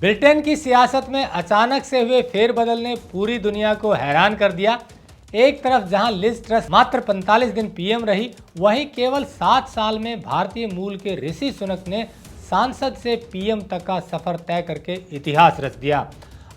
Britain की सियासत में अचानक से हुए फेरबदल ने पूरी दुनिया को हैरान कर दिया। एक तरफ जहां लिज ट्रस मात्र 45 दिन पीएम रही, वहीं केवल 7 साल में भारतीय मूल के ऋषि सुनक ने सांसद से पीएम तक का सफर तय करके इतिहास रच दिया।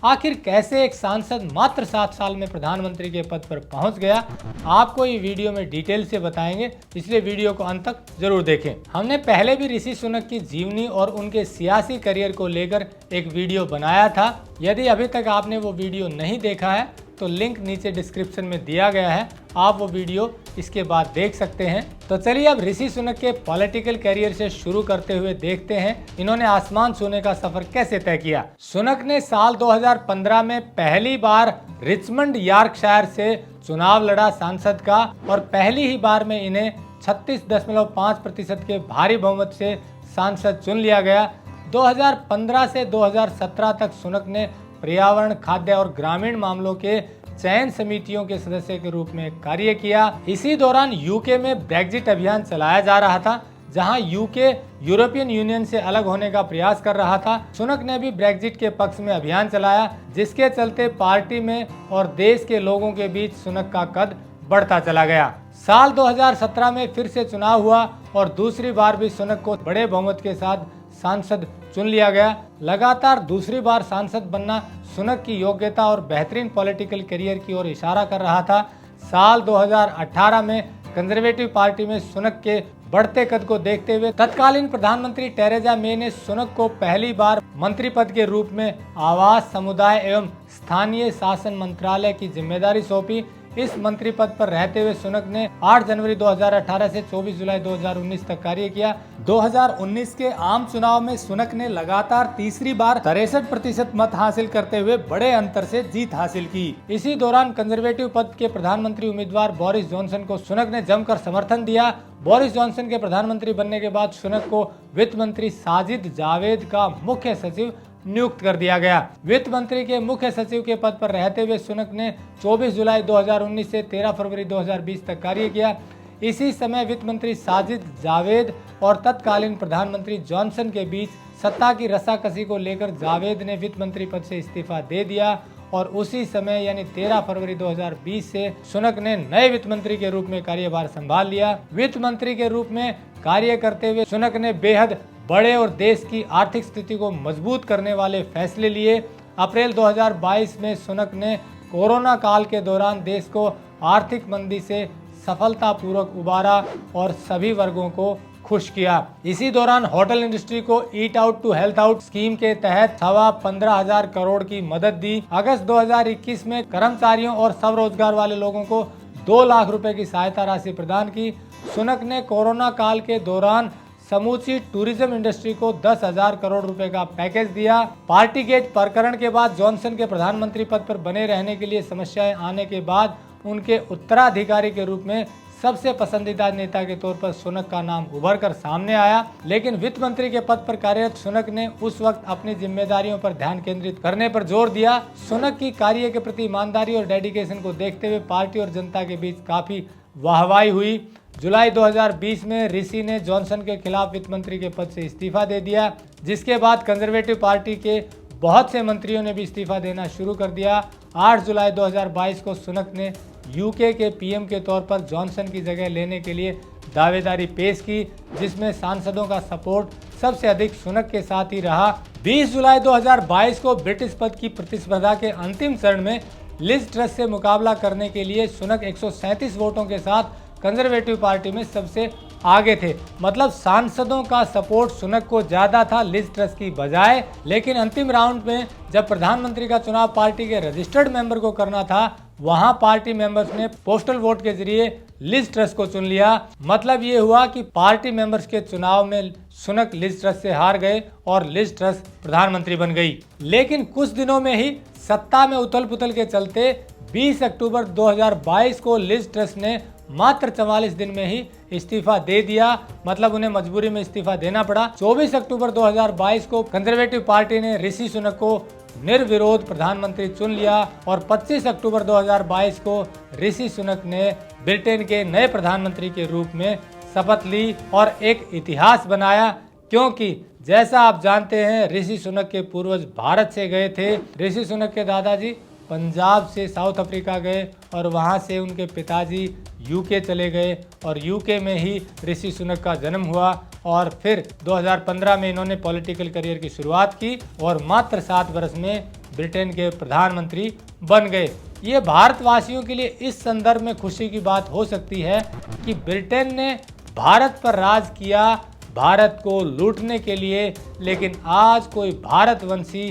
आखिर कैसे एक सांसद मात्र 7 साल में प्रधानमंत्री के पद पर पहुंच गया, आपको ये वीडियो में डिटेल से बताएंगे, इसलिए वीडियो को अंत तक जरूर देखें। हमने पहले भी ऋषि सुनक की जीवनी और उनके सियासी करियर को लेकर एक वीडियो बनाया था। यदि अभी तक आपने वो वीडियो नहीं देखा है तो लिंक नीचे डिस्क्रिप्शन में दिया गया है, आप वो वीडियो इसके बाद देख सकते हैं। तो चलिए अब ऋषि सुनक के पॉलिटिकल करियर से शुरू करते हुए देखते हैं इन्होंने आसमान छूने का सफर कैसे तय किया। सुनक ने साल 2015 में पहली बार रिचमंड यॉर्कशायर से चुनाव लड़ा सांसद का, और पहली ही बार में इन्हें 36.5% के भारी बहुमत से सांसद चुन लिया गया। 2015 से 2017 तक सुनक ने पर्यावरण, खाद्य और ग्रामीण मामलों के चयन समितियों के सदस्य के रूप में कार्य किया। इसी दौरान यूके में ब्रेग्जिट अभियान चलाया जा रहा था, जहां यूके यूरोपियन यूनियन से अलग होने का प्रयास कर रहा था। सुनक ने भी ब्रेग्जिट के पक्ष में अभियान चलाया, जिसके चलते पार्टी में और देश के लोगों के बीच सुनक का कद बढ़ता चला गया। साल 2017 में फिर से चुनाव हुआ और दूसरी बार भी सुनक को बड़े बहुमत के साथ सांसद चुन लिया गया। लगातार दूसरी बार सांसद बनना सुनक की योग्यता और बेहतरीन पॉलिटिकल करियर की ओर इशारा कर रहा था। साल 2018 में कंजर्वेटिव पार्टी में सुनक के बढ़ते कद को देखते हुए तत्कालीन प्रधानमंत्री टेरेसा मे ने सुनक को पहली बार मंत्री पद के रूप में आवास, समुदाय एवं स्थानीय शासन मंत्रालय की जिम्मेदारी सौंपी। इस मंत्री पद पर रहते हुए सुनक ने 8 जनवरी 2018 से 24 जुलाई 2019 तक कार्य किया। 2019 के आम चुनाव में सुनक ने लगातार तीसरी बार 63% मत हासिल करते हुए बड़े अंतर से जीत हासिल की। इसी दौरान कंजर्वेटिव पद के प्रधानमंत्री उम्मीदवार बोरिस जॉनसन को सुनक ने जमकर समर्थन दिया। बोरिस जॉनसन के प्रधानमंत्री बनने के बाद सुनक को वित्त मंत्री साजिद जावेद का मुख्य सचिव नियुक्त कर दिया गया। वित्त मंत्री के मुख्य सचिव के पद पर रहते हुए सुनक ने 24 जुलाई 2019 से 13 फरवरी 2020 तक कार्य किया। इसी समय वित्त मंत्री साजिद जावेद और तत्कालीन प्रधानमंत्री जॉनसन के बीच सत्ता की रस्साकसी को लेकर जावेद ने वित्त मंत्री पद से इस्तीफा दे दिया, और उसी समय यानी 13 फरवरी 2020 से सुनक ने नए वित्त मंत्री के रूप में कार्यभार संभाल लिया। वित्त मंत्री के रूप में कार्य करते हुए सुनक ने बेहद बड़े और देश की आर्थिक स्थिति को मजबूत करने वाले फैसले लिए। अप्रैल 2022 में सुनक ने कोरोना काल के दौरान देश को आर्थिक मंदी से सफलतापूर्वक उबारा और सभी वर्गों को खुश किया। इसी दौरान होटल इंडस्ट्री को eat out to help out scheme के तहत 15,500 करोड़ की मदद दी। अगस्त 2021 में कर्मचारियों और स्वरोजगार वाले लोगों को 2 लाख रुपए की सहायता राशि प्रदान की। सुनक ने कोरोना काल के दौरान समूची टूरिज्म इंडस्ट्री को 10,000 करोड़ रुपए का पैकेज दिया। पार्टी गेट प्रकरण के बाद जॉनसन के प्रधानमंत्री पद पर बने रहने के लिए समस्याएं आने के बाद उनके उत्तराधिकारी के रूप में सबसे पसंदीदा नेता के तौर पर सुनक का नाम उभर कर सामने आया। लेकिन वित्त मंत्री के पद पर कार्यरत सुनक ने उस वक्त अपनी जिम्मेदारियों पर ध्यान केंद्रित करने पर जोर दिया। सुनक की कार्य के प्रति ईमानदारी और डेडिकेशन को देखते हुए पार्टी और जनता के बीच काफी वाहवाही हुई। जुलाई 2020 में ऋषि ने जॉनसन के खिलाफ वित्त मंत्री के पद से इस्तीफा दे दिया, जिसके बाद कंजर्वेटिव पार्टी के बहुत से मंत्रियों ने भी इस्तीफा देना शुरू कर दिया। 8 जुलाई 2022 को सुनक ने यूके के पीएम के तौर पर जॉनसन की जगह लेने के लिए दावेदारी पेश की, जिसमें सांसदों का सपोर्ट सबसे अधिक सुनक के साथ ही रहा। 20 जुलाई 2022 को ब्रिटिश पद की प्रतिस्पर्धा के अंतिम चरण में लिज ट्रस से मुकाबला करने के लिए सुनक 137 वोटों के साथ कंजर्वेटिव पार्टी में सबसे आगे थे। मतलब सांसदों का सपोर्ट सुनक को ज्यादा था लिज ट्रस की बजाय। लेकिन अंतिम राउंड में जब प्रधानमंत्री का चुनाव पार्टी के रजिस्टर्ड मेंबर को करना था, वहां पार्टी मेंबर्स ने पोस्टल वोट के जरिए लिज ट्रस को चुन लिया। मतलब ये हुआ कि पार्टी मेंबर्स के चुनाव में सुनक लिज ट्रस से हार गए और लिज ट्रस प्रधानमंत्री बन गई। लेकिन कुछ दिनों में ही सत्ता में उथल पुथल के चलते 20 अक्टूबर 2022 को लिज ट्रस ने मात्र 44 दिन में ही इस्तीफा दे दिया। मतलब उन्हें मजबूरी में इस्तीफा देना पड़ा। 24 अक्टूबर 2022 को कंजर्वेटिव पार्टी ने ऋषि सुनक को निर्विरोध प्रधानमंत्री चुन लिया और 25 अक्टूबर 2022 को ऋषि सुनक ने ब्रिटेन के नए प्रधानमंत्री के रूप में शपथ ली और एक इतिहास बनाया, क्योंकि जैसा आप जानते हैं, ऋषि सुनक के पूर्वज भारत से गए थे। ऋषि सुनक के दादाजी पंजाब से साउथ अफ्रीका गए और वहां से उनके पिताजी यूके चले गए और यूके में ही ऋषि सुनक का जन्म हुआ और फिर 2015 में इन्होंने पॉलिटिकल करियर की शुरुआत की और मात्र 7 वर्ष में ब्रिटेन के प्रधानमंत्री बन गए। ये भारतवासियों के लिए इस संदर्भ में खुशी की बात हो सकती है कि ब्रिटेन ने भारत पर राज किया भारत को लूटने के लिए, लेकिन आज कोई भारतवंशी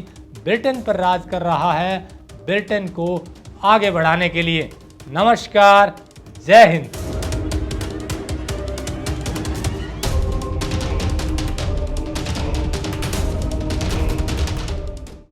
ब्रिटेन पर राज कर रहा है ब्रिटेन को आगे बढ़ाने के लिए। नमस्कार, जय हिंद।